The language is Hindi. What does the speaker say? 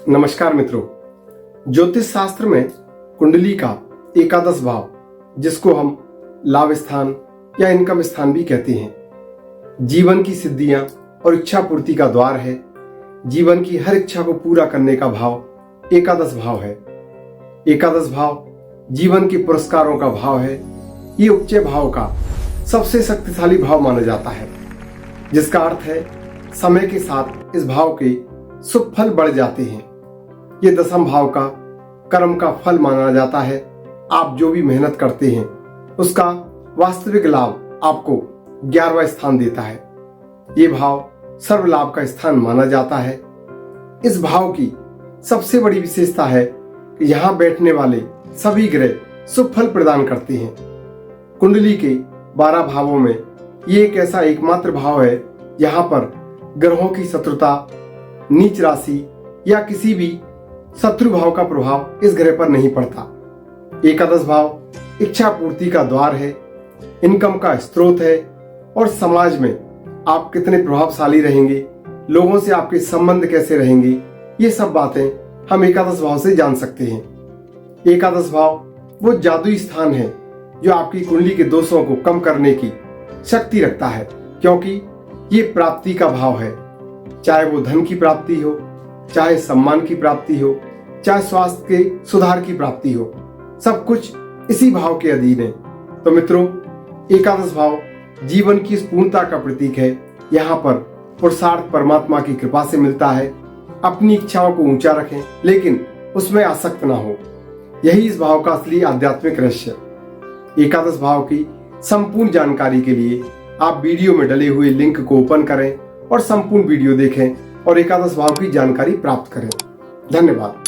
नमस्कार मित्रों, ज्योतिष शास्त्र में कुंडली का एकादश भाव, जिसको हम लाभ स्थान या इनकम स्थान भी कहते हैं, जीवन की सिद्धियां और इच्छा पूर्ति का द्वार है। जीवन की हर इच्छा को पूरा करने का भाव एकादश भाव है। एकादश भाव जीवन के पुरस्कारों का भाव है। ये उपचय भाव का सबसे शक्तिशाली भाव माना जाता है, जिसका अर्थ है समय के साथ इस भाव के शुभ फल बढ़ जाते हैं। ये दशम भाव का कर्म का फल माना जाता है। आप जो भी मेहनत करते हैं उसका वास्तविक लाभ आपको 11वां स्थान देता है। ये भाव सर्व लाभ का स्थान माना जाता है। इस भाव की सबसे बड़ी विशेषता है कि यहाँ बैठने वाले सभी ग्रह शुभ फल प्रदान करते हैं। कुंडली के 12 भावों में ये एक ऐसा एकमात्र भाव है यहाँ पर ग्रहों की शत्रुता, नीच राशि या किसी भी शत्रु भाव का प्रभाव इस ग्रह पर नहीं पड़ता। एकादश भाव इच्छा पूर्ति का द्वार है, इनकम का स्रोत है और समाज में आप कितने प्रभावशाली रहेंगे, लोगों से आपके संबंध कैसे रहेंगे, ये सब बातें हम एकादश भाव से जान सकते हैं। एकादश भाव वो जादुई स्थान है जो आपकी कुंडली के दोषों को कम करने की शक्ति रखता है, क्योंकि ये प्राप्ति का भाव है। चाहे वो धन की प्राप्ति हो, चाहे सम्मान की प्राप्ति हो, चाहे स्वास्थ्य के सुधार की प्राप्ति हो, सब कुछ इसी भाव के अधीन है। तो मित्रों, एकादश भाव जीवन की इस पूर्णता का प्रतीक है। यहाँ पर पुरुषार्थ परमात्मा की कृपा से मिलता है। अपनी इच्छाओं को ऊंचा रखें, लेकिन उसमें आसक्त ना हो। यही इस भाव का असली आध्यात्मिक रहस्य। एकादश भाव की संपूर्ण जानकारी के लिए आप वीडियो में डले हुए लिंक को ओपन करें और संपूर्ण वीडियो देखें और एकादश भाव की जानकारी प्राप्त करें। धन्यवाद।